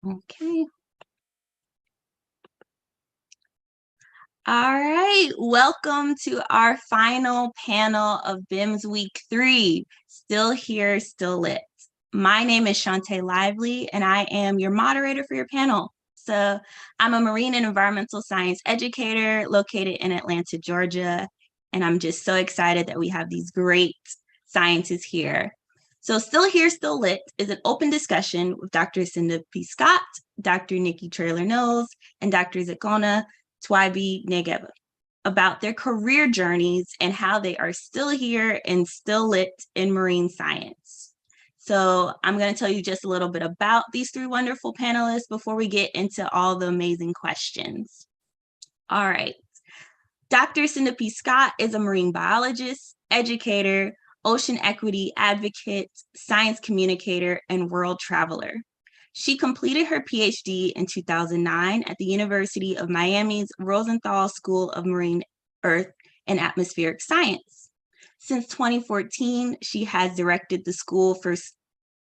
Okay. All right. Welcome to our final panel of BIMS Week 3, Still Here, Still Lit. My name is Shantae Lively, and I am your moderator for your panel. So I'm a marine and environmental science educator located in Atlanta, Georgia, and I'm just so excited that we have these great scientists here. So Still Here, Still Lit is an open discussion with Dr. Cinda P. Scott, Dr. Nikki Traylor-Knowles, and Dr. Zekona Twibe Negeva about their career journeys and how they are still here and still lit in marine science. So I'm going to tell you just a little bit about these three wonderful panelists before we get into all the amazing questions. All right. Dr. Cinda P. Scott is a marine biologist, educator, ocean equity advocate, science communicator, and world traveler. She completed her PhD in 2009 at the University of Miami's Rosenthal School of Marine Earth and Atmospheric Science. Since 2014, she has directed the School for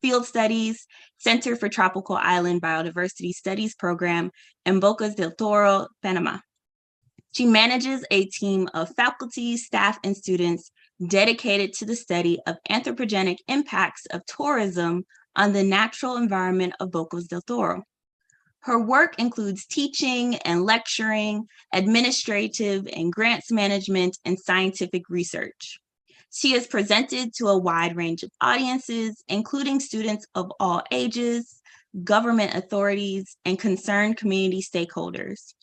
Field Studies, Center for Tropical Island Biodiversity Studies program in Bocas del Toro, Panama. She manages a team of faculty, staff, and students dedicated to the study of anthropogenic impacts of tourism on the natural environment of Bocas del Toro. Her work includes teaching and lecturing, administrative and grants management, and scientific research. She has presented to a wide range of audiences, including students of all ages, government authorities, and concerned community stakeholders.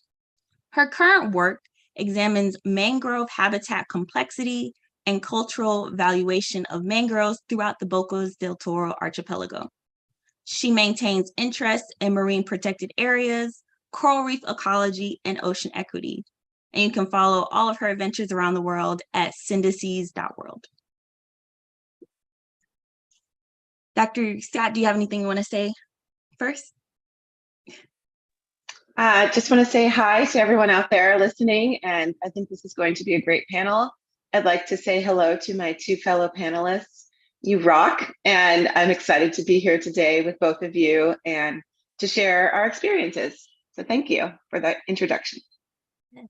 Her current work examines mangrove habitat complexity and cultural valuation of mangroves throughout the Bocas del Toro archipelago. She maintains interest in marine protected areas, coral reef ecology, and ocean equity. And you can follow all of her adventures around the world at syndices.world. Dr. Scott, do you have anything you want to say first? Just want to say hi to everyone out there listening, and I think this is going to be a great panel. I'd like to say hello to my two fellow panelists. You rock, and I'm excited to be here today with both of you and to share our experiences. So thank you for that introduction. Yes.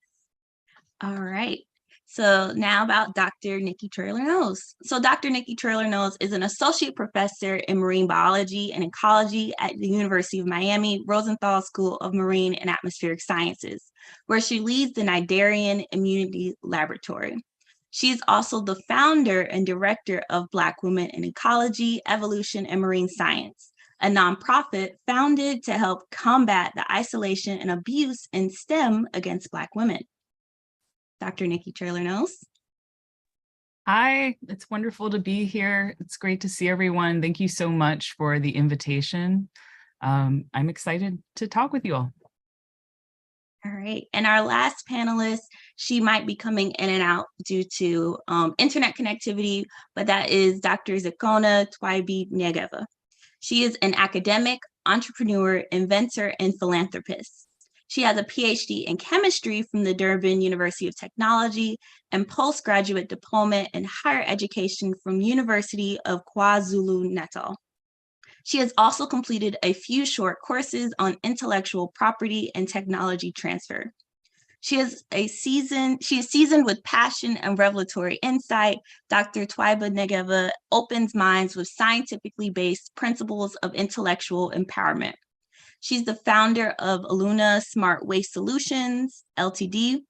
All right. So now about Dr. Nikki Traylor-Knowles. So Dr. Nikki Traylor-Knowles is an associate professor in marine biology and ecology at the University of Miami Rosenthal School of Marine and Atmospheric Sciences, where she leads the Cnidarian Immunity Laboratory. She is also the founder and director of Black Women in Ecology, Evolution, and Marine Science, a nonprofit founded to help combat the isolation and abuse in STEM against Black women. Dr. Nikki Traylor-Knowles. Hi, it's wonderful to be here. It's great to see everyone. Thank you so much for the invitation. I'm excited to talk with you all. All right, and our last panelist, she might be coming in and out due to internet connectivity, but that is Dr. Zekona Twibe Negeva. She is an academic, entrepreneur, inventor, and philanthropist. She has a PhD in chemistry from the Durban University of Technology and postgraduate diploma in higher education from University of KwaZulu-Natal. She has also completed a few short courses on intellectual property and technology transfer. She is seasoned with passion and revelatory insight. Dr. Twibe Negeva opens minds with scientifically based principles of intellectual empowerment. She's the founder of Aluna Smart Waste Solutions, Ltd.,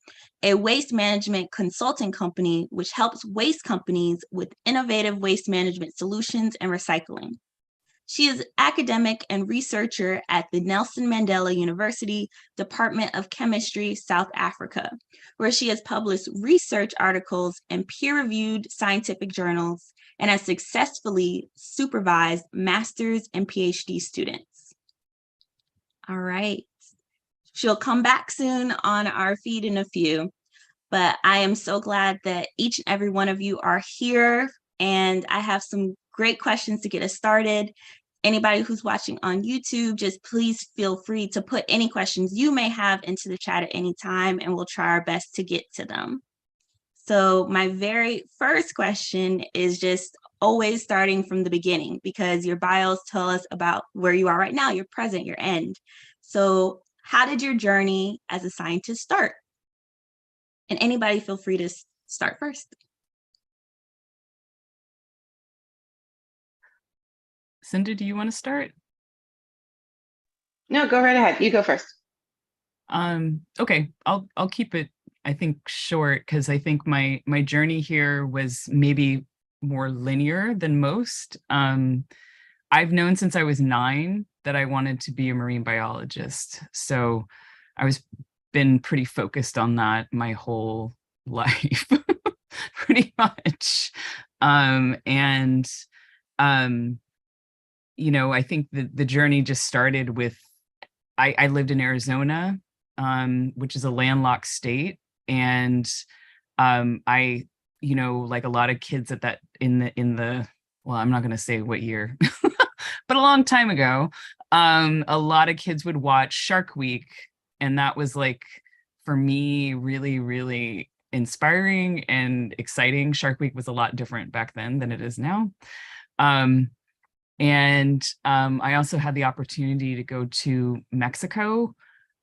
a waste management consulting company which helps waste companies with innovative waste management solutions and recycling. She is academic and researcher at the Nelson Mandela University Department of Chemistry, South Africa, where she has published research articles in peer-reviewed scientific journals and has successfully supervised master's and PhD students. All right. She'll come back soon on our feed in a few, but I am so glad that each and every one of you are here, and I have some great questions to get us started. Anybody who's watching on YouTube, just please feel free to put any questions you may have into the chat at any time, and we'll try our best to get to them. So my very first question is just always starting from the beginning, because your bios tell us about where you are right now, your present, your end. So how did your journey as a scientist start? And anybody feel free to start first. Cindy, do you want to start? No, go right ahead. You go first. Okay, I'll keep it, I think, short, because I think my journey here was maybe more linear than most. I've known since I was 9 that I wanted to be a marine biologist. So I was been pretty focused on that my whole life, pretty much. And you know, I think the journey just started with, I lived in Arizona, which is a landlocked state. And I, you know, like a lot of kids at that in the, well, I'm not going to say what year, but a long time ago, a lot of kids would watch Shark Week. And that was like, for me, really, really inspiring and exciting. Shark Week was a lot different back then than it is now. And I also had the opportunity to go to Mexico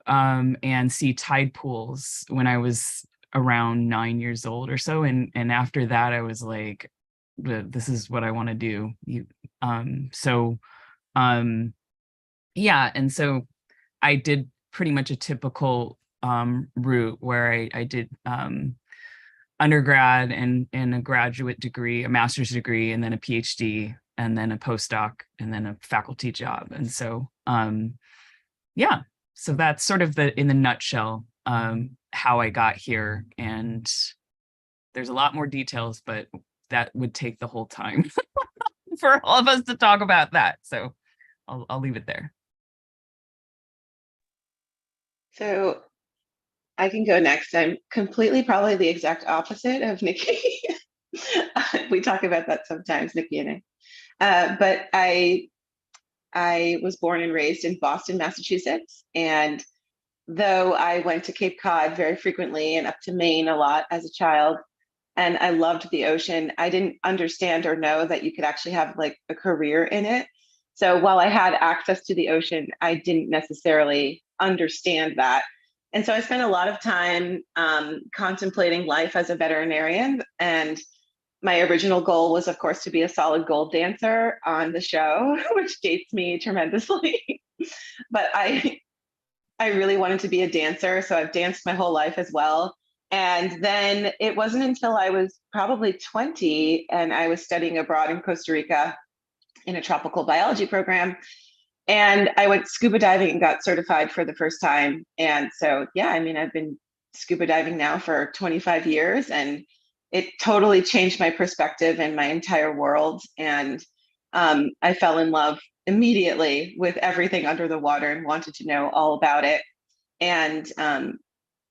and see tide pools when I was around 9 years old or so. And after that, I was like, this is what I want to do. Yeah. And so I did pretty much a typical route where I did undergrad and a graduate degree, a master's degree, and then a PhD, and then a postdoc, and then a faculty job. And so, yeah, so that's sort of in the nutshell, how I got here. And there's a lot more details, but that would take the whole time for all of us to talk about that. So I'll leave it there. So I can go next. I'm completely probably the exact opposite of Nikki. We talk about that sometimes, Nikki and I. But I was born and raised in Boston, Massachusetts. And though I went to Cape Cod very frequently and up to Maine a lot as a child, and I loved the ocean, I didn't understand or know that you could actually have like a career in it. So while I had access to the ocean, I didn't necessarily understand that. And so I spent a lot of time contemplating life as a veterinarian. And my original goal was, of course, to be a solid gold dancer on the show, which dates me tremendously. But I really wanted to be a dancer. So I've danced my whole life as well. And then it wasn't until I was probably 20 and I was studying abroad in Costa Rica in a tropical biology program. And I went scuba diving and got certified for the first time. And so, yeah, I mean, I've been scuba diving now for 25 years, and it totally changed my perspective and my entire world. And I fell in love immediately with everything under the water and wanted to know all about it. And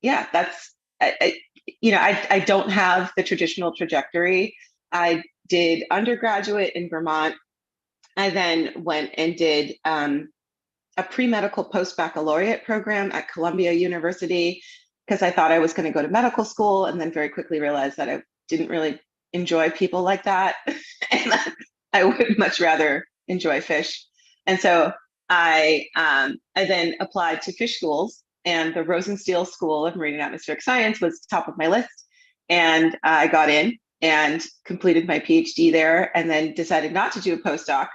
yeah, that's, I don't have the traditional trajectory. I did undergraduate in Vermont. I then went and did a pre-medical post-baccalaureate program at Columbia University because I thought I was going to go to medical school, and then very quickly realized that I didn't really enjoy people like that. And I would much rather enjoy fish. And so I then applied to fish schools, and the Rosenstiel School of Marine and Atmospheric Science was top of my list. And I got in and completed my PhD there, and then decided not to do a postdoc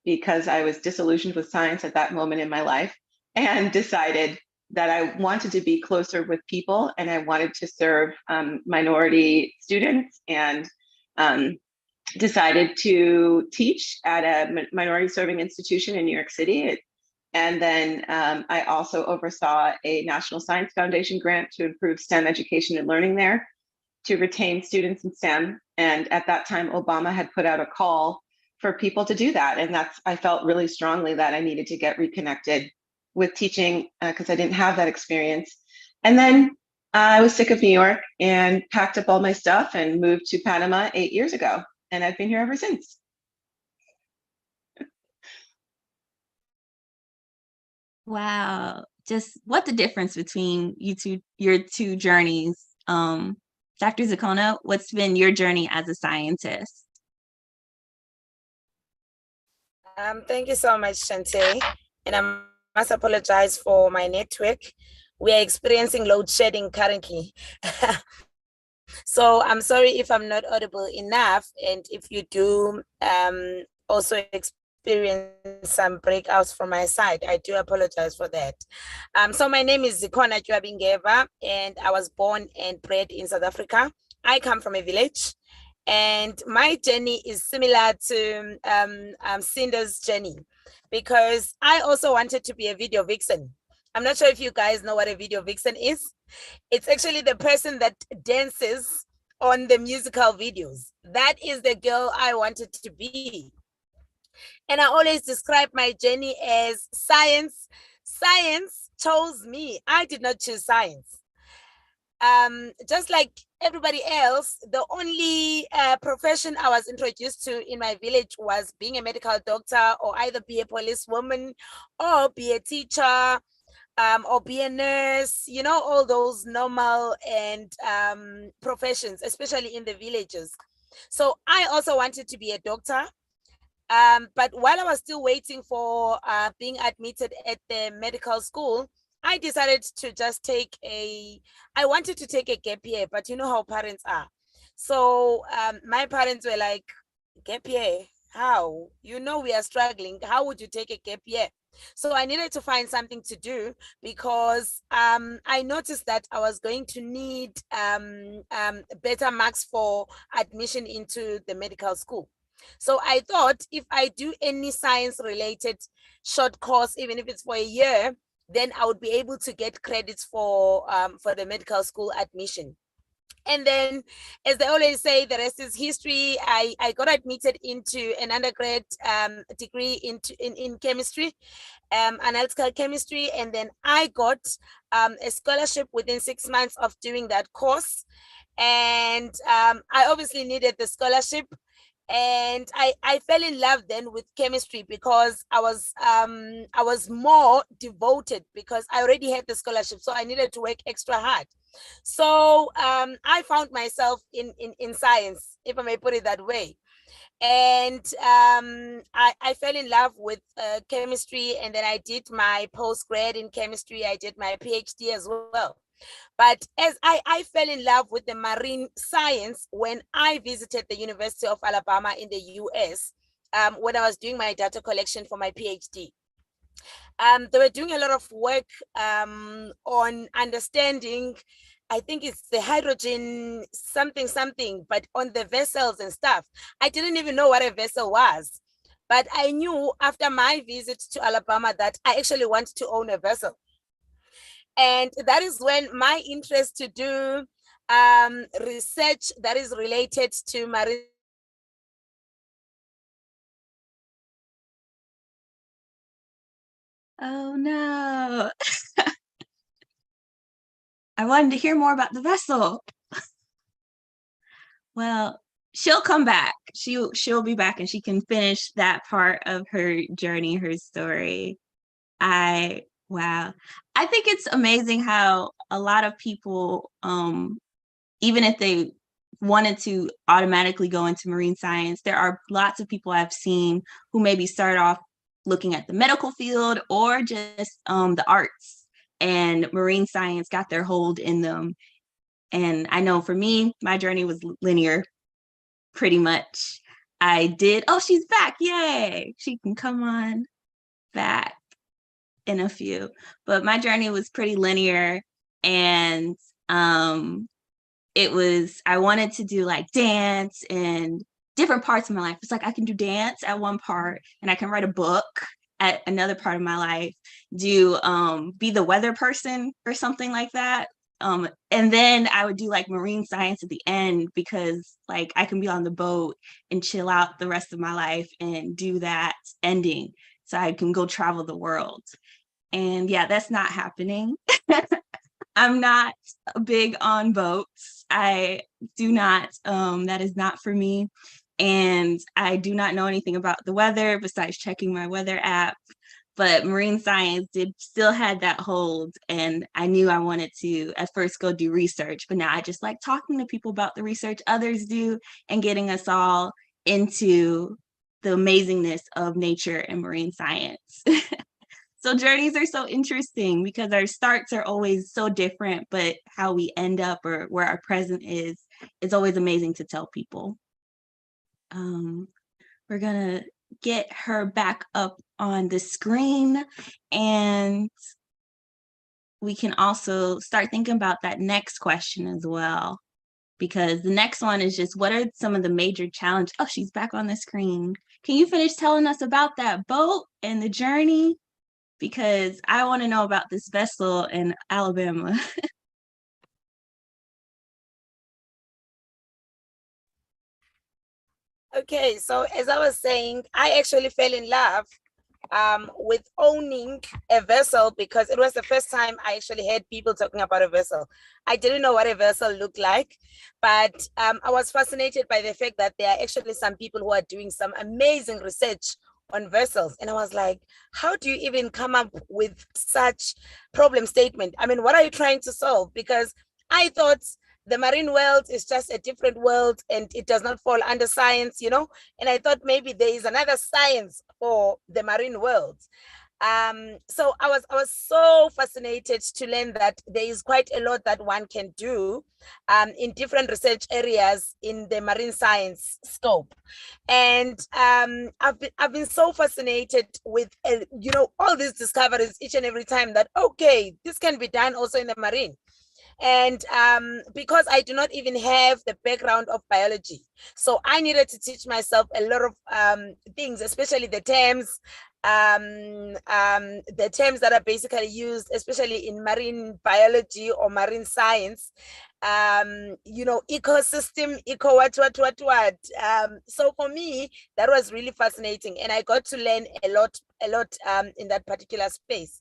because I was disillusioned with science at that moment in my life, and decided that I wanted to be closer with people and I wanted to serve minority students, and decided to teach at a minority serving institution in New York City. And then I also oversaw a National Science Foundation grant to improve STEM education and learning there, to retain students in STEM. And at that time, Obama had put out a call for people to do that. And I felt really strongly that I needed to get reconnected with teaching because I didn't have that experience. And then I was sick of New York and packed up all my stuff and moved to Panama 8 years ago. And I've been here ever since. Wow. Just what the difference between your two journeys. Dr. Zucona, what's been your journey as a scientist? Thank you so much, Shante. And I must apologize for my network. We are experiencing load shedding currently. So I'm sorry if I'm not audible enough. And if you do also experience some breakouts from my side, I do apologize for that. So my name is Zikona Jwabingeva, and I was born and bred in South Africa. I come from a village. And my journey is similar to Cinder's journey, because I also wanted to be a video vixen. I'm not sure if you guys know what a video vixen is. It's actually the person that dances on the musical videos. That is the girl I wanted to be. And I always describe my journey as science. Science chose me. I did not choose science. Just like everybody else, the only profession I was introduced to in my village was being a medical doctor, or either be a policewoman, or be a teacher, or be a nurse, you know, all those normal and professions, especially in the villages. So I also wanted to be a doctor. But while I was still waiting for being admitted at the medical school, I decided to just I wanted to take a gap year, but you know how parents are. So my parents were like, gap year, how? You know we are struggling. How would you take a gap year? So I needed to find something to do, because I noticed that I was going to need better marks for admission into the medical school. So I thought if I do any science related short course, even if it's for a year, then I would be able to get credits for the medical school admission. And then, as they always say, the rest is history. I got admitted into an undergrad degree in chemistry, analytical chemistry. And then I got a scholarship within 6 months of doing that course. And I obviously needed the scholarship. And I fell in love then with chemistry, because I was more devoted, because I already had the scholarship, so I needed to work extra hard. So I found myself in science, if I may put it that way. And I fell in love with chemistry, and then I did my postgrad in chemistry. I did my PhD as well. But as I fell in love with the marine science when I visited the University of Alabama in the US, when I was doing my data collection for my PhD. They were doing a lot of work on understanding, I think it's the hydrogen something, but on the vessels and stuff. I didn't even know what a vessel was. But I knew after my visit to Alabama that I actually want to own a vessel. And that is when my interest to do research that is related to marine. Oh no. I wanted to hear more about the vessel. Well, she'll come back. She'll be back, and she can finish that part of her journey, her story. Wow. I think it's amazing how a lot of people, even if they wanted to automatically go into marine science, there are lots of people I've seen who maybe start off looking at the medical field or just the arts, and marine science got their hold in them. And I know for me, my journey was linear, pretty much. Oh, she's back. Yay. She can come on back in a few. But my journey was pretty linear. And I wanted to do like dance and different parts of my life. It's like I can do dance at one part, and I can write a book at another part of my life, be the weather person or something like that. And then I would do like marine science at the end, because like I can be on the boat and chill out the rest of my life and do that ending, so I can go travel the world. And yeah, that's not happening. I'm not big on boats. I do not, that is not for me. And I do not know anything about the weather besides checking my weather app. But marine science still had that hold, and I knew I wanted to at first go do research, but now I just like talking to people about the research others do and getting us all into the amazingness of nature and marine science. So journeys are so interesting because our starts are always so different, but how we end up or where our present is always amazing to tell people. We're gonna get her back up on the screen, and we can also start thinking about that next question as well, because the next one is just, what are some of the major challenges? Oh, she's back on the screen. Can you finish telling us about that boat and the journey? Because I want to know about this vessel in Alabama. Okay, so as I was saying, I actually fell in love with owning a vessel because it was the first time I actually heard people talking about a vessel. I didn't know what a vessel looked like, but I was fascinated by the fact that there are actually some people who are doing some amazing research on vessels. And I was like, how do you even come up with such problem statement? I mean, what are you trying to solve? Because I thought the marine world is just a different world and it does not fall under science, you know? And I thought maybe there is another science for the marine world. So I was so fascinated to learn that there is quite a lot that one can do in different research areas in the marine science scope. And I've been so fascinated with you know, all these discoveries each and every time that, okay, this can be done also in the marine. And because I do not even have the background of biology, so I needed to teach myself a lot of things, especially the terms that are basically used, especially in marine biology or marine science. You know, ecosystem, eco what. So for me, that was really fascinating, and I got to learn a lot in that particular space.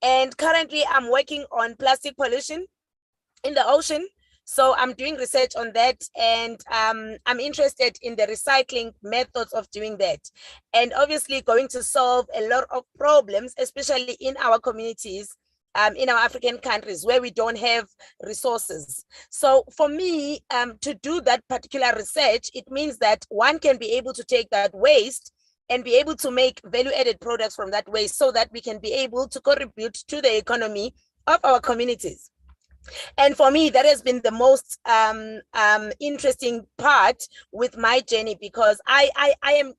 And currently, I'm working on plastic pollution in the ocean. So I'm doing research on that, and I'm interested in the recycling methods of doing that, and obviously going to solve a lot of problems, especially in our communities, in our African countries where we don't have resources. So for me, to do that particular research, it means that one can be able to take that waste and be able to make value-added products from that waste so that we can be able to contribute to the economy of our communities. And for me, that has been the most interesting part with my journey, because I am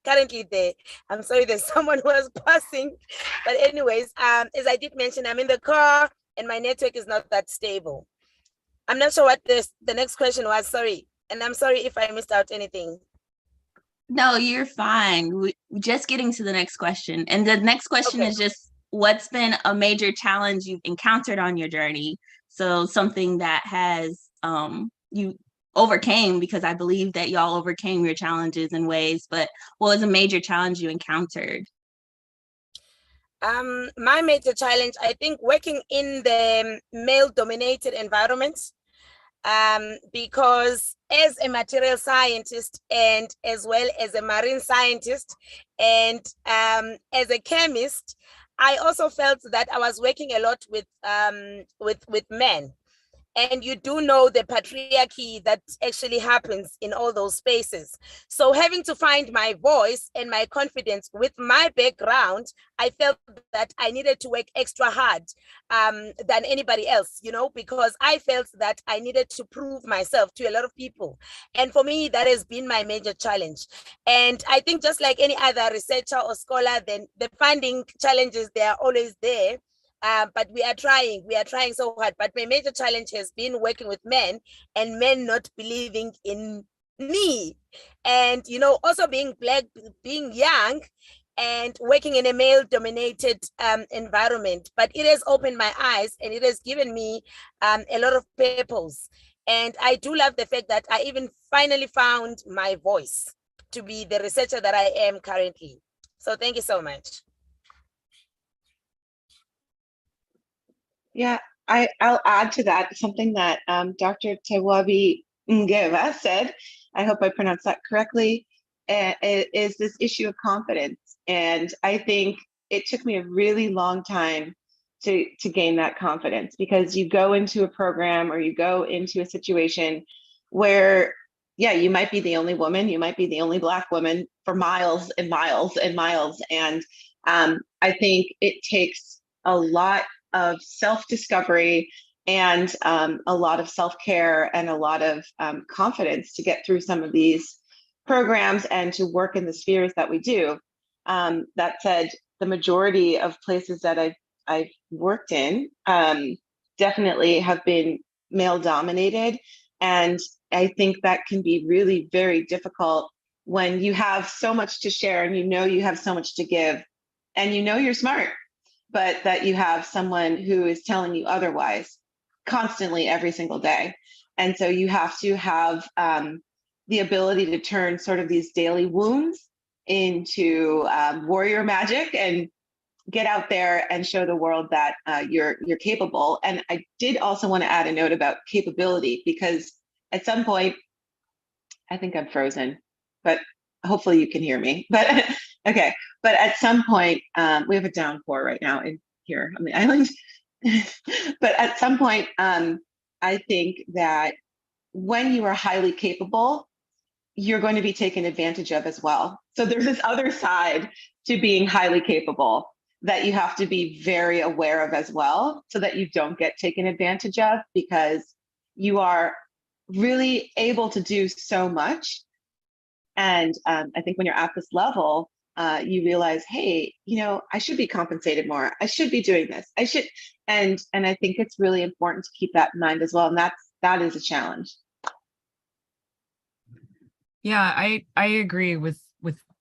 currently there. I'm sorry, there's someone who was passing. But anyways, as I did mention, I'm in the car and my network is not that stable. I'm not sure what the next question was, sorry. And I'm sorry if I missed out anything. No, you're fine. We're just getting to the next question. And the next question is just, what's been a major challenge you've encountered on your journey? So something that has you overcame, because I believe that y'all overcame your challenges in ways, but what was a major challenge you encountered? My major challenge, I think, working in the male-dominated environments, because as a material scientist and as well as a marine scientist and as a chemist, I also felt that I was working a lot with men. And you do know the patriarchy that actually happens in all those spaces. So having to find my voice and my confidence with my background, I felt that I needed to work extra hard than anybody else, you know, because I felt that I needed to prove myself to a lot of people. And for me, that has been my major challenge. And I think just like any other researcher or scholar, then the funding challenges, they are always there. But we are trying so hard. But my major challenge has been working with men and men not believing in me. And, you know, also being Black, being young and working in a male-dominated environment. But it has opened my eyes and it has given me a lot of purpose. And I do love the fact that I even finally found my voice to be the researcher that I am currently. So thank you so much. Yeah, I'll add to that something that Dr. Tewabi Ngeva said. I hope I pronounced that correctly. Is this issue of confidence, and I think it took me a really long time to gain that confidence, because you go into a program or you go into a situation where yeah, you might be the only woman, you might be the only Black woman for miles and miles and miles. And I think it takes a lot of self-discovery and a lot of self-care and a lot of confidence to get through some of these programs and to work in the spheres that we do. That said, the majority of places that I've worked in definitely have been male dominated. And I think that can be really very difficult when you have so much to share and you have so much to give and you're smart, but that you have someone who is telling you otherwise constantly every single day. And so you have to have the ability to turn sort of these daily wounds into warrior magic and get out there and show the world that you're capable. And I did also want to add a note about capability, because at some point, I think I'm frozen, but hopefully you can hear me. But okay, but at some point, we have a downpour right now in here on the island. But at some point, I think that when you are highly capable, you're going to be taken advantage of as well. So there's this other side to being highly capable that you have to be very aware of as well, so that you don't get taken advantage of, because you are really able to do so much. And I think when you're at this level, you realize, hey, I should be compensated more. I should be doing this. I should, and I think it's really important to keep that in mind as well. And that is a challenge. Yeah, I agree with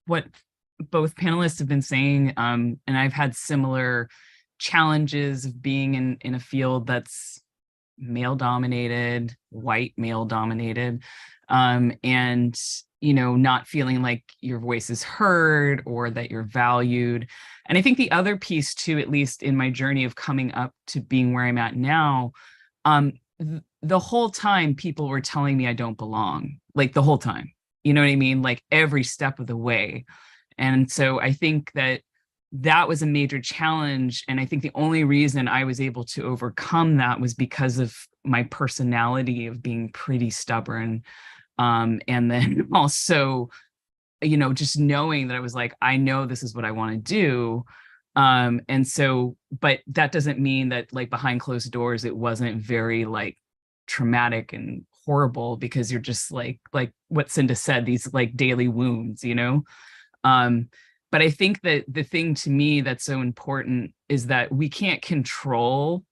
what both panelists have been saying. And I've had similar challenges of being in a field that's male dominated, white male dominated, and not feeling like your voice is heard or that you're valued. And I think the other piece too, at least in my journey of coming up to being where I'm at now, the whole time people were telling me I don't belong, like the whole time, you know what I mean? Like every step of the way. And so I think that was a major challenge. And I think the only reason I was able to overcome that was because of my personality of being pretty stubborn. And then also, just knowing that I was like, I know this is what I want to do. And so, but that doesn't mean that like behind closed doors, it wasn't very like traumatic and horrible, because you're just like what Cinda said, these like daily wounds, but I think that the thing to me that's so important is that we can't control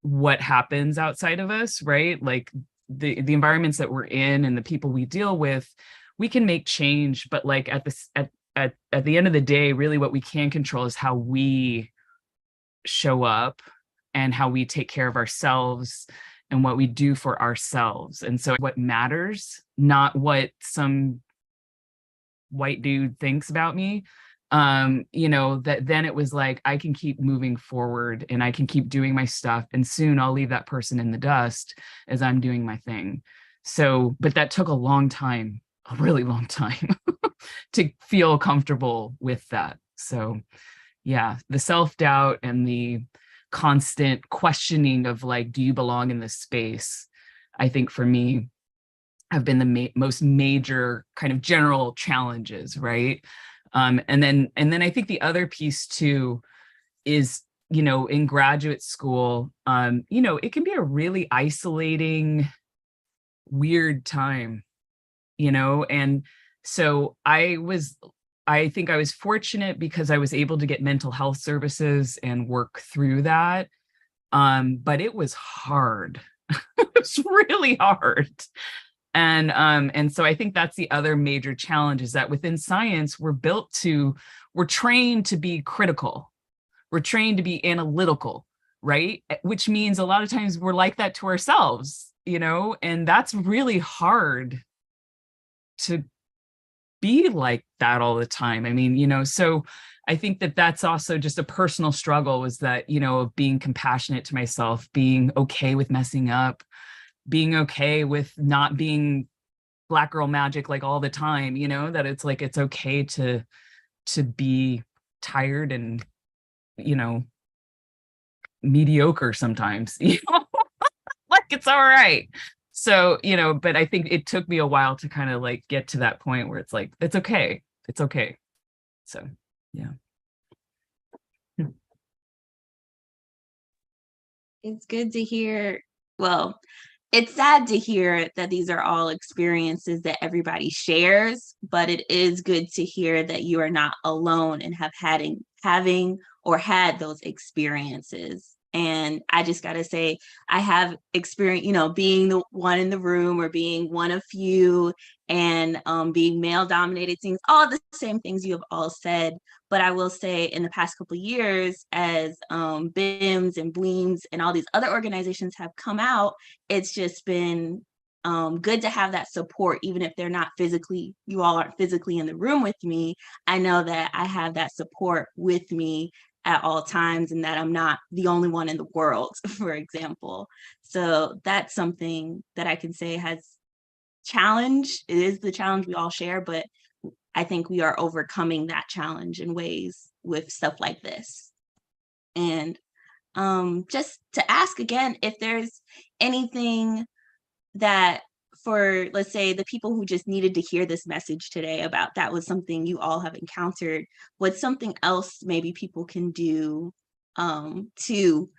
what happens outside of us, right? Like the environments that we're in and the people we deal with, we can make change, but like at the end of the day, really what we can control is how we show up and how we take care of ourselves and what we do for ourselves. And so what matters, not what some white dude thinks about me, that then it was like, I can keep moving forward and I can keep doing my stuff. And soon I'll leave that person in the dust as I'm doing my thing. So, but that took a long time, a really long time to feel comfortable with that. So yeah, the self-doubt and the constant questioning of like, do you belong in this space? I think for me, have been the most major kind of general challenges, right? And then I think the other piece too is, in graduate school, it can be a really isolating, weird time, and so I think I was fortunate because I was able to get mental health services and work through that. But it was hard. It's really hard. And so I think that's the other major challenge, is that within science, we're trained to be critical. We're trained to be analytical, right? Which means a lot of times we're like that to ourselves, and that's really hard to be like that all the time. I mean, so I think that that's also just a personal struggle, was that, of being compassionate to myself, being okay with messing up, being okay with not being Black girl magic like all the time, that it's like, it's okay to be tired and, mediocre sometimes, like it's all right. So, but I think it took me a while to kind of like get to that point where it's like, it's okay. It's okay. So, yeah. It's good to hear. Well, it's sad to hear that these are all experiences that everybody shares, but it is good to hear that you are not alone and having or had those experiences. And I just got to say, I have experience, being the one in the room or being one of few and being male dominated things, all the same things you have all said. But I will say in the past couple of years, as BIMS and BLEAMS and all these other organizations have come out, it's just been good to have that support, even if you all aren't physically in the room with me. I know that I have that support with me at all times and that I'm not the only one in the world, for example. So that's something that I can say has challenge. It is the challenge we all share, but I think we are overcoming that challenge in ways with stuff like this. And just to ask again, if there's anything that for, let's say, the people who just needed to hear this message today about that was something you all have encountered, what's something else maybe people can do to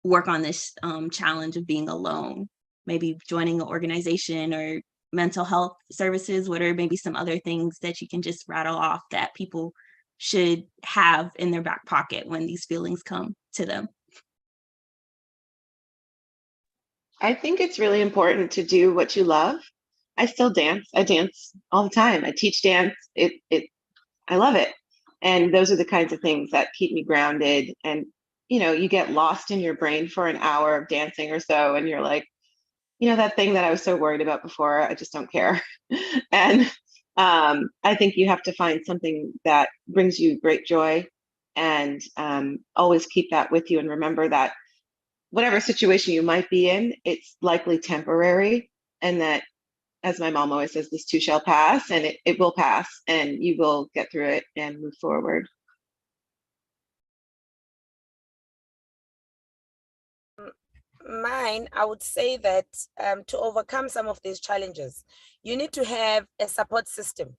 work on this challenge of being alone? Maybe joining an organization or mental health services. What are maybe some other things that you can just rattle off that people should have in their back pocket when these feelings come to them? I think it's really important to do what you love. I still dance. I dance all the time. I teach dance. I love it. And those are the kinds of things that keep me grounded. And, you get lost in your brain for an hour of dancing or so, and you're like, that thing that I was so worried about before, I just don't care. And I think you have to find something that brings you great joy and always keep that with you and remember that whatever situation you might be in, it's likely temporary. And that, as my mom always says, this too shall pass, and it will pass and you will get through it and move forward. Mine, I would say that to overcome some of these challenges, you need to have a support system.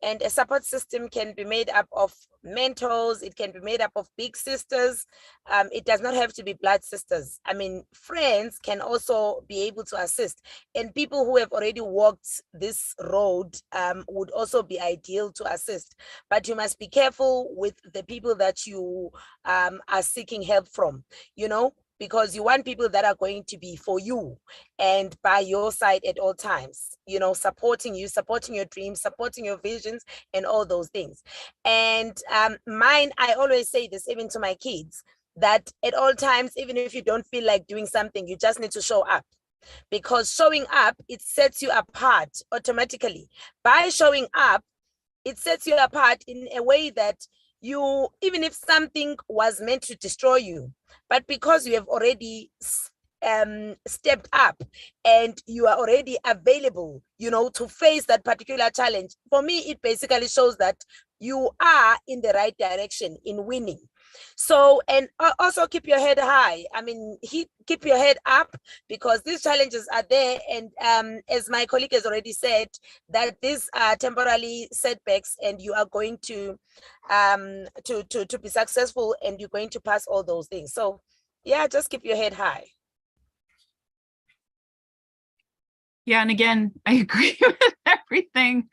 And a support system can be made up of mentors, it can be made up of big sisters. It does not have to be blood sisters. I mean, friends can also be able to assist. And people who have already walked this road would also be ideal to assist. But you must be careful with the people that you are seeking help from, because you want people that are going to be for you and by your side at all times, supporting you, supporting your dreams, supporting your visions, and all those things. And mine, I always say this even to my kids, that at all times, even if you don't feel like doing something, you just need to show up. Because showing up, it sets you apart automatically. By showing up, it sets you apart in a way that you, even if something was meant to destroy you, but because you have already stepped up and you are already available, to face that particular challenge, for me, it basically shows that you are in the right direction in winning. So, and also keep your head high. I mean, keep your head up, because these challenges are there. And as my colleague has already said, that these are temporarily setbacks, and you are going to be successful, and you're going to pass all those things. So yeah, just keep your head high. Yeah, and again, I agree with everything.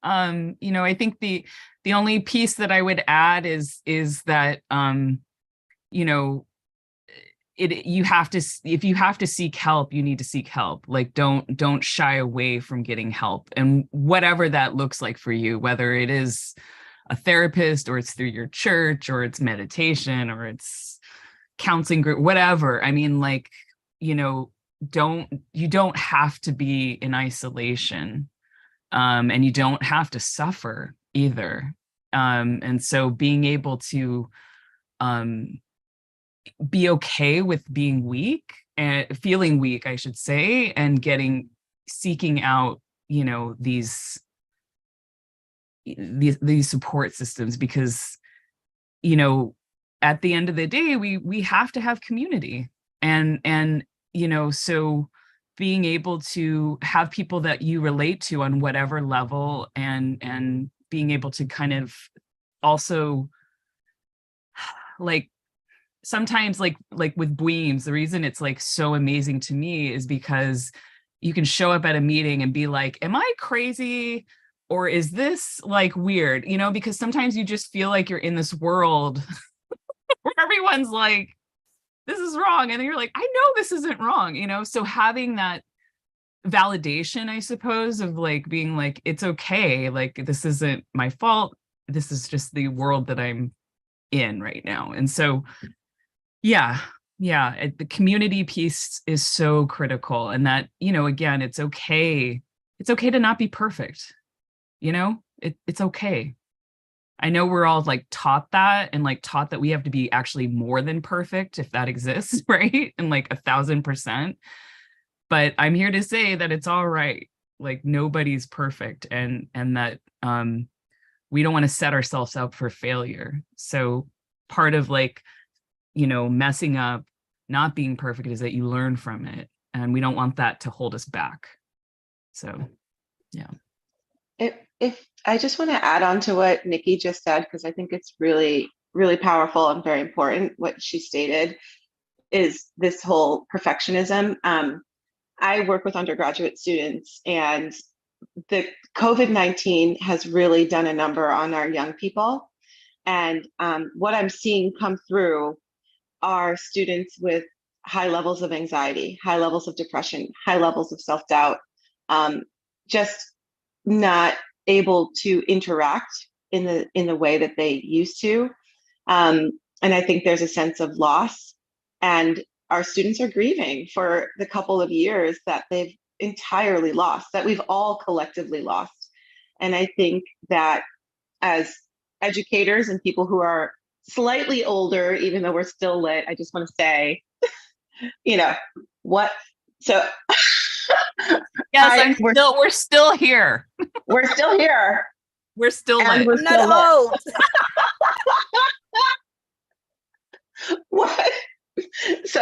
I think the only piece that I would add is that you have to, if you have to seek help, you need to seek help. Like don't shy away from getting help, and whatever that looks like for you, whether it is a therapist or it's through your church or it's meditation or it's counseling group, whatever. I mean, like, you don't have to be in isolation, and you don't have to suffer either. And so being able to be okay with being weak and feeling weak, I should say, and seeking out, these support systems, because, at the end of the day, we have to have community. And so being able to have people that you relate to on whatever level, and being able to kind of also, like, sometimes like with Bweems, the reason it's like so amazing to me is because you can show up at a meeting and be like, am I crazy? Or is this like weird? You know, because sometimes you just feel like you're in this world where everyone's like, this is wrong. And then you're like, I know this isn't wrong, you know? So having that validation, I suppose, of like being like, it's okay. Like, this isn't my fault. This is just the world that I'm in right now. And so, yeah, the community piece is so critical. And that, you know, again, it's okay to not be perfect. You know, it's okay. I know we're all like taught that, and like taught that we have to be actually more than perfect, if that exists, right? And like 1,000%. But I'm here to say that it's all right. Like, nobody's perfect, and that we don't want to set ourselves up for failure. So part of, like, you know, messing up, not being perfect, is that you learn from it, and we don't want that to hold us back. So, yeah. If I just want to add on to what Nikki just said, because I think it's really, really powerful and very important. What she stated is this whole perfectionism. I work with undergraduate students, and the COVID-19 has really done a number on our young people. And what I'm seeing come through are students with high levels of anxiety, high levels of depression, high levels of self-doubt, just not able to interact in the way that they used to. And I think there's a sense of loss, and our students are grieving for the couple of years that they've entirely lost, that we've all collectively lost. And I think that as educators and people who are slightly older, even though we're still lit, I just want to say, you know, what, so yes, we're still here. We're still here. We're still lit. We're I'm not old. What? So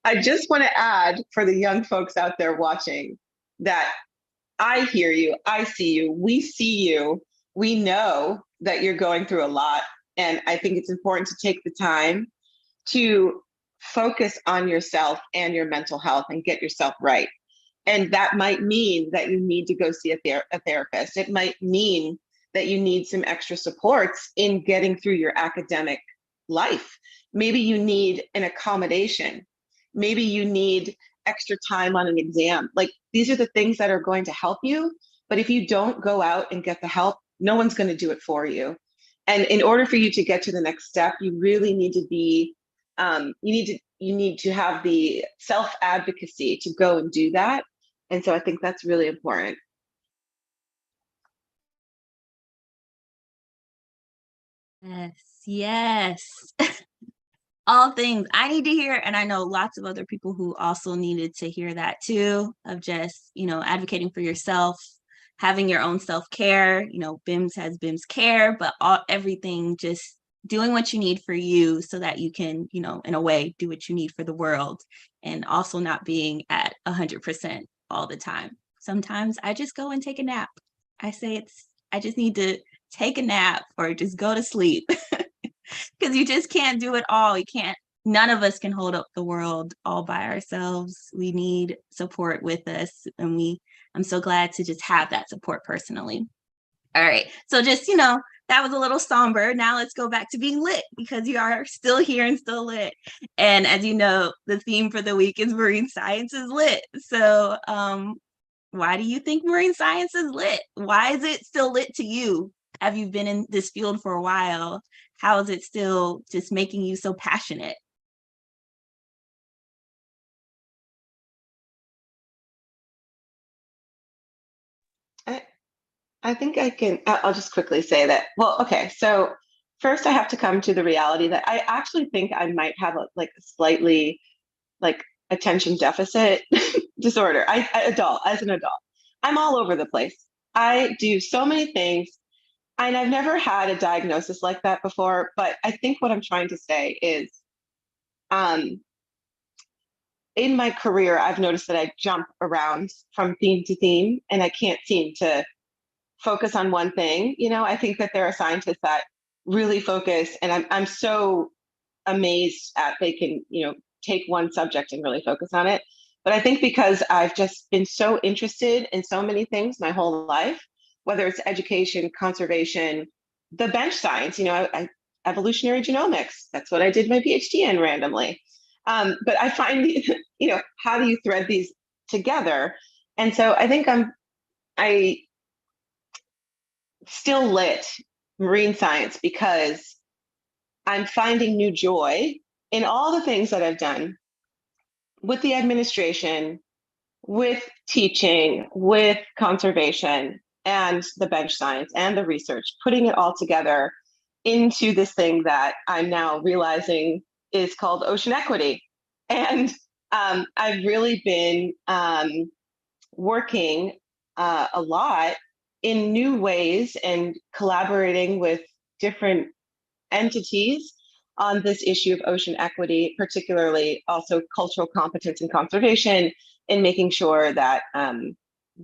I just want to add, for the young folks out there watching, that I hear you, I see you, we see you, we know that you're going through a lot. And I think it's important to take the time to focus on yourself and your mental health and get yourself right. And that might mean that you need to go see a therapist. It might mean that you need some extra supports in getting through your academic life. Maybe you need an accommodation. Maybe you need extra time on an exam. Like, these are the things that are going to help you. But if you don't go out and get the help, no one's going to do it for you. And in order for you to get to the next step, you really need to be, you need to have the self-advocacy to go and do that. And so I think that's really important. Yes. All things I need to hear. And I know lots of other people who also needed to hear that too, of just, you know, advocating for yourself, having your own self-care. You know, BIMS has BIMS Care, but everything, just doing what you need for you so that you can, you know, in a way, do what you need for the world, and also not being at 100% all the time. Sometimes I just go and take a nap. I say I just need to take a nap or just go to sleep, because you just can't do it all. None of us can hold up the world all by ourselves. We need support with us. And I'm so glad to just have that support personally. All right. So just, you know, that was a little somber. Now let's go back to being lit, because you are still here and still lit. And as you know, the theme for the week is marine science is lit. So why do you think marine science is lit? Why is it still lit to you? Have you been in this field for a while? How is it still just making you so passionate? I think I'll just quickly say that. Well, okay. So first I have to come to the reality that I actually think I might have a slightly like attention deficit disorder. As an adult, I'm all over the place. I do so many things, and I've never had a diagnosis like that before. But I think what I'm trying to say is, in my career, I've noticed that I jump around from theme to theme, and I can't seem to focus on one thing. I think that there are scientists that really focus, and I'm so amazed at they can, take one subject and really focus on it. But I think because I've just been so interested in so many things my whole life, whether it's education, conservation, the bench science, evolutionary genomics, that's what I did my PhD in randomly. But I find, how do you thread these together? And so I think I still lit marine science because I'm finding new joy in all the things that I've done with the administration, with teaching, with conservation, and the bench science and the research, putting it all together into this thing that I'm now realizing is called ocean equity. And I've really been working a lot in new ways and collaborating with different entities on this issue of ocean equity, particularly also cultural competence and conservation, and making sure that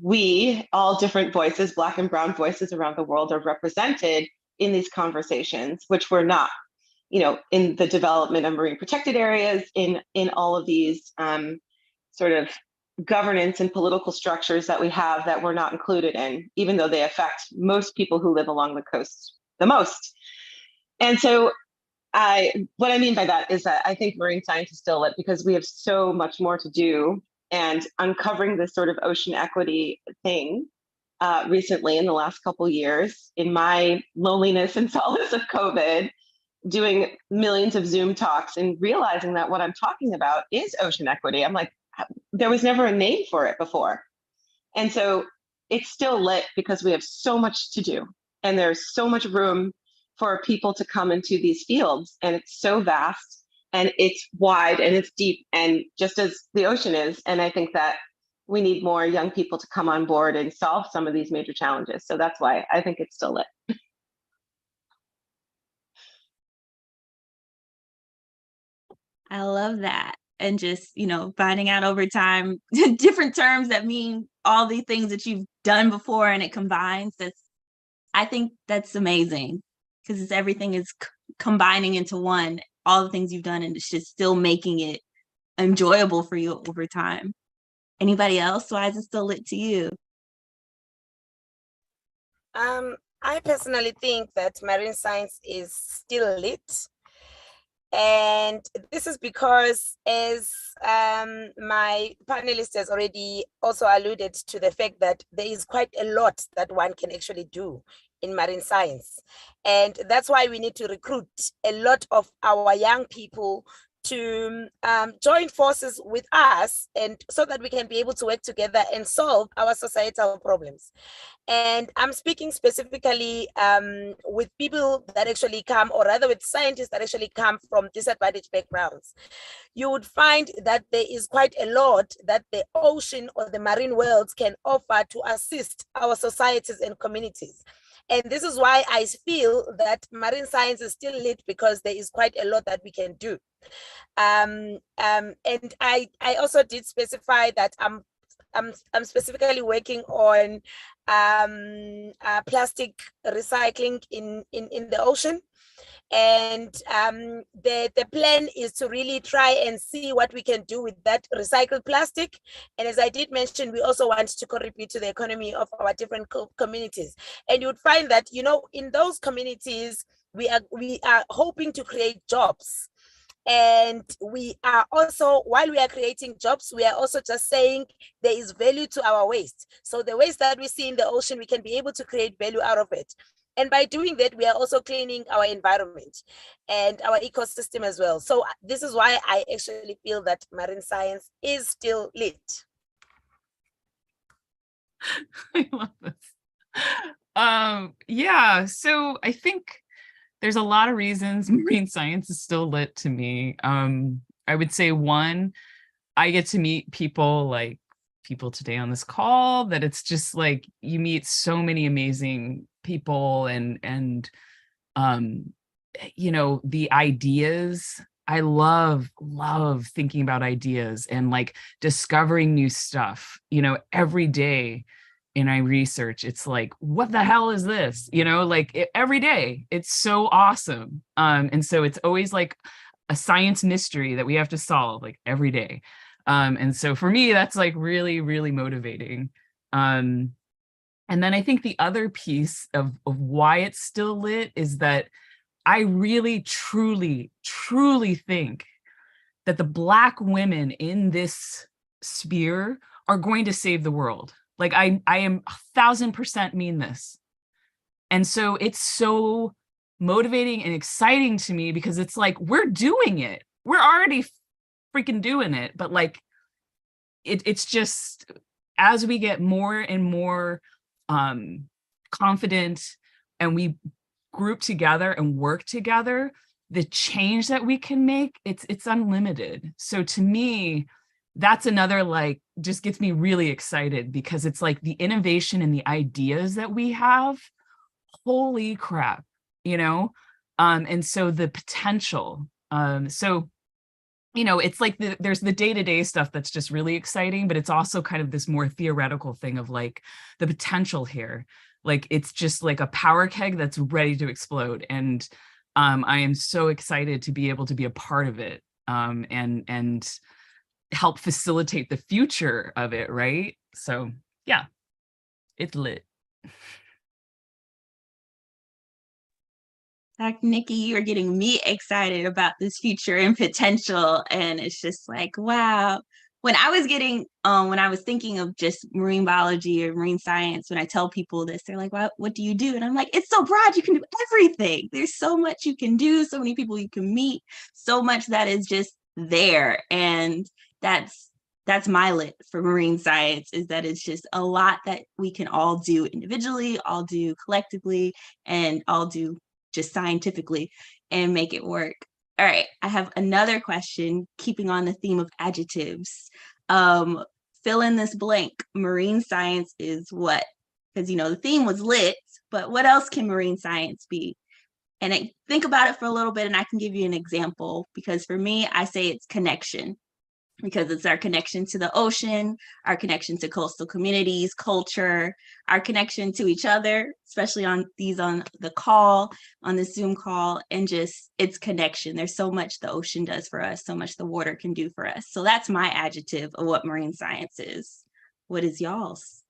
we, all different voices, Black and Brown voices around the world, are represented in these conversations, which we're not, in the development of marine protected areas, in all of these sort of governance and political structures that we have that we're not included in, even though they affect most people who live along the coast the most. And so what I mean by that is that I think marine science is still lit because we have so much more to do, and uncovering this sort of ocean equity thing recently in the last couple of years, in my loneliness and solace of COVID, doing millions of Zoom talks and realizing that what I'm talking about is ocean equity. I'm like, there was never a name for it before. And so it's still lit because we have so much to do, and there's so much room for people to come into these fields, and it's so vast and it's wide and it's deep, and just as the ocean is. And I think that we need more young people to come on board and solve some of these major challenges. So that's why I think it's still lit. I love that. And just, finding out over time different terms that mean all the things that you've done before and it combines. I think that's amazing, because it's everything is combining into one, all the things you've done, and it's just still making it enjoyable for you over time. Anybody else? Why is it still lit to you? I personally think that marine science is still lit. And this is because, as my panelist has already also alluded to, the fact that there is quite a lot that one can actually do in marine science. And that's why we need to recruit a lot of our young people to join forces with us, and so that we can be able to work together and solve our societal problems. And I'm speaking specifically with people that actually come, or rather with scientists that actually come from disadvantaged backgrounds. You would find that there is quite a lot that the ocean or the marine world can offer to assist our societies and communities. And this is why I feel that marine science is still lit, because there is quite a lot that we can do. And I also did specify that I'm specifically working on plastic recycling in the ocean. And the plan is to really try and see what we can do with that recycled plastic. And as I did mention, we also want to contribute to the economy of our different communities. And you would find that, in those communities, we are hoping to create jobs. And we are also, while we are creating jobs, we are also just saying there is value to our waste. So the waste that we see in the ocean, we can be able to create value out of it. And by doing that, we are also cleaning our environment and our ecosystem as well. So this is why I actually feel that marine science is still lit. I love this. Yeah, so I think there's a lot of reasons marine science is still lit to me. I would say one, I get to meet people like people today on this call, that it's just like you meet so many amazing people, and the ideas I love thinking about ideas and like discovering new stuff, every day in my research. It's like, what the hell is this? Every day. It's so awesome. And so it's always like a science mystery that we have to solve like every day. And so for me, that's like really, really motivating. And then I think the other piece of why it's still lit is that I really, truly, truly think that the Black women in this sphere are going to save the world. Like I am 1,000% mean this. And so it's so motivating and exciting to me because it's like, we're doing it. We're already freaking doing it. But like, it's just, as we get more and more confident and we group together and work together, the change that we can make, it's unlimited. So to me, that's another, like, just gets me really excited because it's like the innovation and the ideas that we have, holy crap, and so the potential. It's like there's the day-to-day stuff that's just really exciting, but it's also kind of this more theoretical thing of like the potential here. Like, it's just like a power keg that's ready to explode. And I am so excited to be able to be a part of it, and help facilitate the future of it, right? So yeah, it's lit. Dr. Nikki, you are getting me excited about this future and potential. And it's just like, wow. When I was thinking of just marine biology or marine science, when I tell people this, they're like, what do you do? And I'm like, it's so broad, you can do everything. There's so much you can do, so many people you can meet, so much that is just there. And that's my lit for marine science, is that it's just a lot that we can all do individually, all do collectively, and all do just scientifically and make it work. All right, I have another question, keeping on the theme of adjectives. Fill in this blank. Marine science is what? Because, the theme was lit, but what else can marine science be? And think about it for a little bit, and I can give you an example, because for me, I say it's connection, because it's our connection to the ocean, our connection to coastal communities, culture, our connection to each other, especially on the call, on the Zoom call, and just its connection. There's so much the ocean does for us, so much the water can do for us. So that's my adjective of what marine science is. What is y'all's?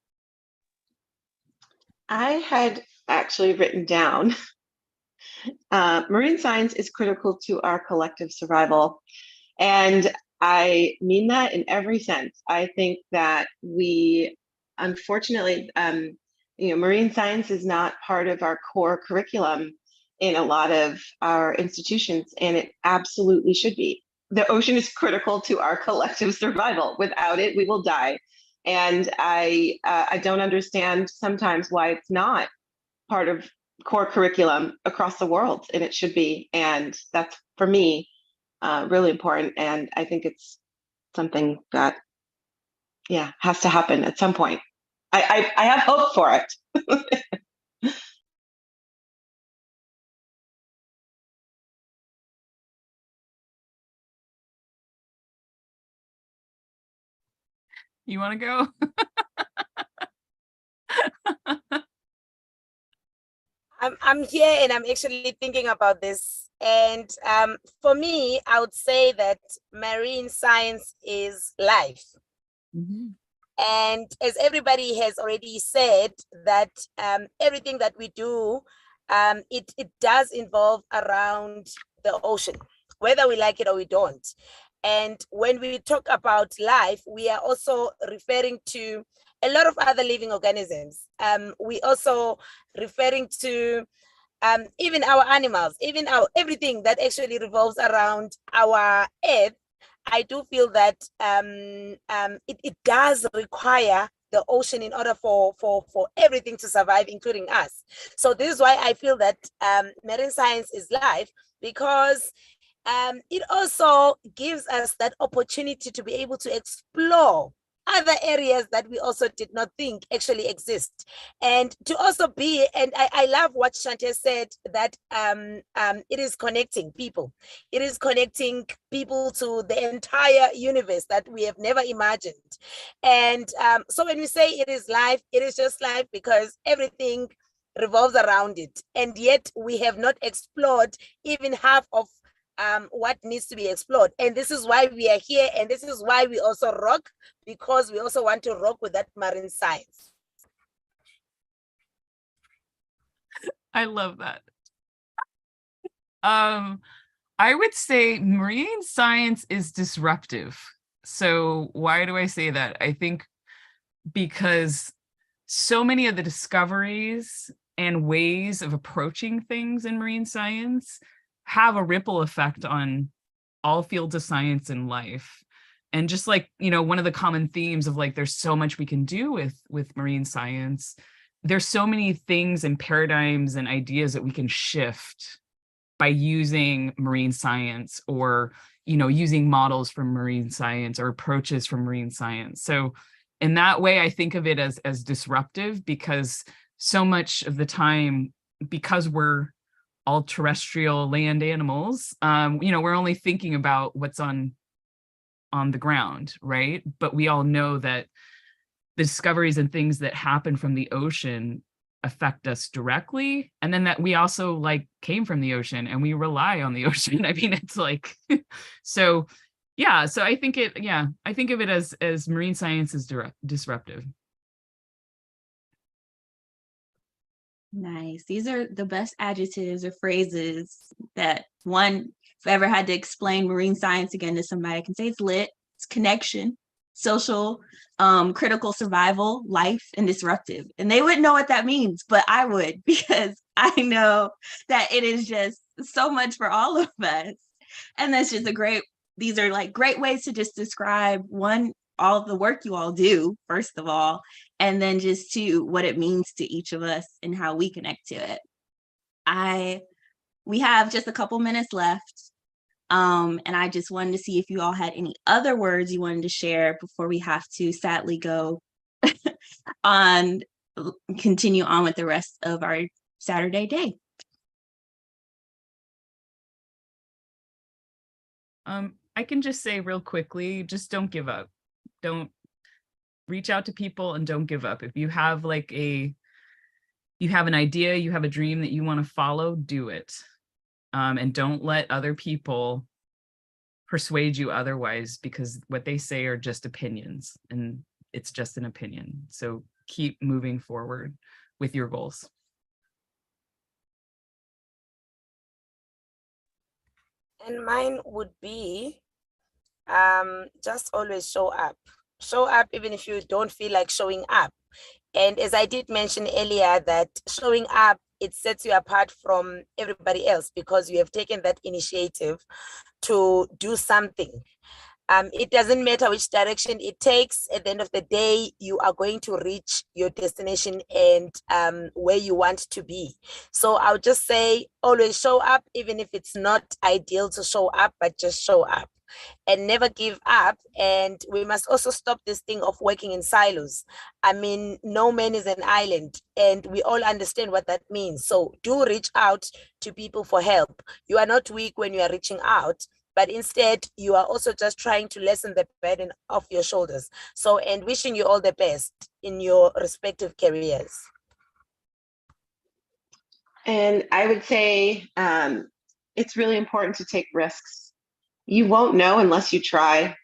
I had actually written down, marine science is critical to our collective survival. And I mean that in every sense. I think that we, unfortunately, marine science is not part of our core curriculum in a lot of our institutions, and it absolutely should be. The ocean is critical to our collective survival. Without it, we will die. And I don't understand sometimes why it's not part of core curriculum across the world, and it should be. And that's, for me, really important. And I think it's something that, has to happen at some point. I have hope for it. You want to go? I'm here and I'm actually thinking about this. And for me, I would say that marine science is life. Mm-hmm. And as everybody has already said, that everything that we do, it does involve around the ocean, whether we like it or we don't. And when we talk about life, we are also referring to a lot of other living organisms. We also referring to even our animals, even everything that actually revolves around our earth. I do feel that it does require the ocean in order for everything to survive, including us. So this is why I feel that marine science is life, because it also gives us that opportunity to be able to explore other areas that we also did not think actually exist. And to also be, and I love what Shante said, that it is connecting people. It is connecting people to the entire universe that we have never imagined. And so when we say it is life, it is just life because everything revolves around it. And yet we have not explored even half of what needs to be explored. And this is why we are here. And this is why we also rock, because we also want to rock with that marine science. I love that. I would say marine science is disruptive. So why do I say that? I think because so many of the discoveries and ways of approaching things in marine science have a ripple effect on all fields of science and life. And just like, you know, one of the common themes of like, there's so much we can do with marine science. There's so many things and paradigms and ideas that we can shift by using marine science, or, you know, using models from marine science or approaches from marine science. So in that way, I think of it as disruptive, because so much of the time, because we're all terrestrial land animals, you know, we're only thinking about what's on the ground, right? But we all know that the discoveries and things that happen from the ocean affect us directly, and then that we also like came from the ocean and we rely on the ocean. I mean, it's like so yeah, so I think I think of it as marine science is disruptive. Nice. These are the best adjectives or phrases that one, if I ever had to explain marine science again to somebody, I can say it's lit, it's connection, social, critical survival, life, and disruptive. And they wouldn't know what that means, but I would, because I know that it is just so much for all of us. And that's just these are like great ways to just describe one, all of the work you all do, first of all, and then just to what it means to each of us and how we connect to it. We have just a couple minutes left. And I just wanted to see if you all had any other words you wanted to share before we have to sadly go on, continue on with the rest of our Saturday day. I can just say real quickly, just don't give up. Don't reach out to people and don't give up. If you have like you have an idea, you have a dream that you want to follow, do it. And don't let other people persuade you otherwise, because what they say are just opinions, and it's just an opinion. So keep moving forward with your goals. And mine would be just always show up. Show up even if you don't feel like showing up. And as I did mention earlier, that showing up, it sets you apart from everybody else because you have taken that initiative to do something. It doesn't matter which direction it takes. At the end of the day, you are going to reach your destination and where you want to be. So I'll just say, always show up, even if it's not ideal to show up, but just show up and never give up. And we must also stop this thing of working in silos. I mean, no man is an island, and we all understand what that means. So do reach out to people for help. You are not weak when you are reaching out, but instead you are also just trying to lessen the burden off your shoulders. So, and wishing you all the best in your respective careers. And I would say it's really important to take risks. You won't know unless you try.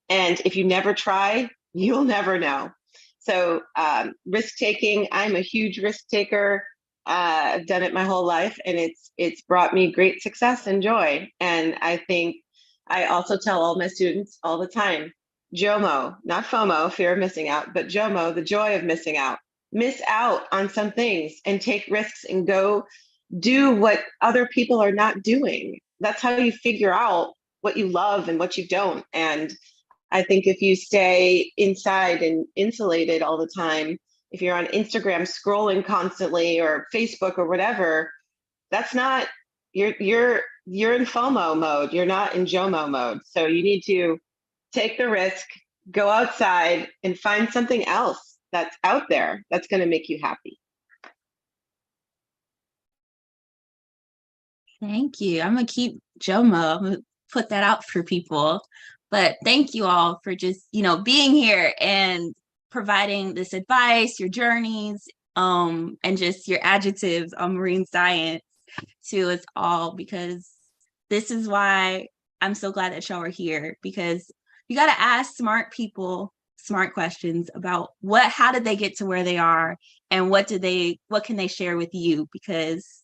And if you never try, you'll never know. So risk taking, I'm a huge risk taker. I've done it my whole life, and it's brought me great success and joy. And I think I also tell all my students all the time, JOMO, not FOMO, fear of missing out, but JOMO, the joy of missing out. Miss out on some things and take risks and go do what other people are not doing. That's how you figure out what you love and what you don't. And I think if you stay inside and insulated all the time, if you're on Instagram scrolling constantly or Facebook or whatever, that's not, you're in FOMO mode. You're not in JOMO mode. So you need to take the risk, go outside and find something else that's out there that's going to make you happy. Thank you. I'm gonna keep JOMO. I'm gonna put that out for people. But thank you all for just, being here and providing this advice, your journeys, and just your adjectives on marine science to us all, because this is why I'm so glad that y'all are here, because you got to ask smart people smart questions about how did they get to where they are, and what can they share with you, because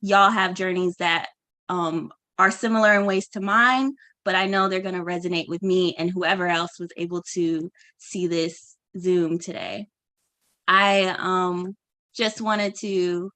y'all have journeys that are similar in ways to mine, but I know they're going to resonate with me and whoever else was able to see this Zoom today. I just wanted to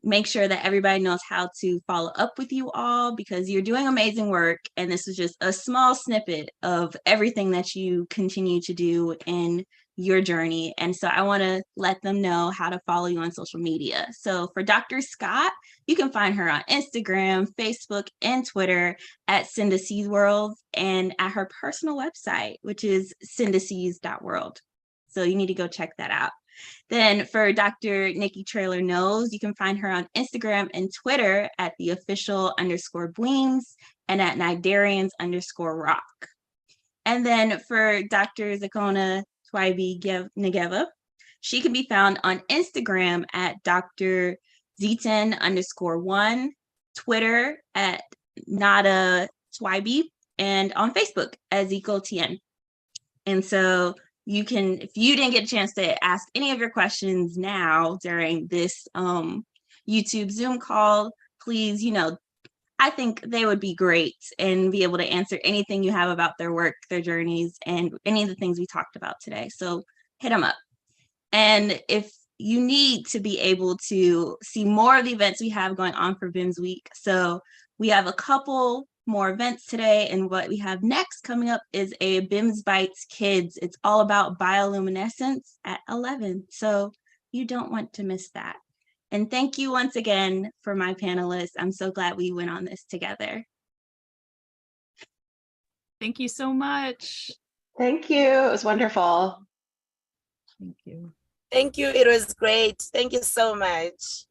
make sure that everybody knows how to follow up with you all, because you're doing amazing work. And this is just a small snippet of everything that you continue to do in your journey. And so I want to let them know how to follow you on social media. So for Dr. Scott, you can find her on Instagram, Facebook, and Twitter at Syndices World, and at her personal website, which is syndices.world. So you need to go check that out. Then for Dr. Nikki Traylor Knows, you can find her on Instagram and Twitter at the official_Bleems and at Nidarians_rock. And then for Dr. Zikona Twaibi-Negeva, she can be found on Instagram at Dr. Zeton_1, Twitter at Nada Twaibi, and on Facebook as Ziko Tien. And so you can, if you didn't get a chance to ask any of your questions now during this YouTube Zoom call, please, I think they would be great and be able to answer anything you have about their work, their journeys, and any of the things we talked about today. So hit them up. And if you need to be able to see more of the events we have going on for BIMS Week, so we have a couple more events today, and what we have next coming up is a BIMS Bites Kids. It's all about bioluminescence at 11, so you don't want to miss that. And thank you once again for my panelists. I'm so glad we went on this together. Thank you so much. Thank you. It was wonderful. Thank you. Thank you. It was great. Thank you so much.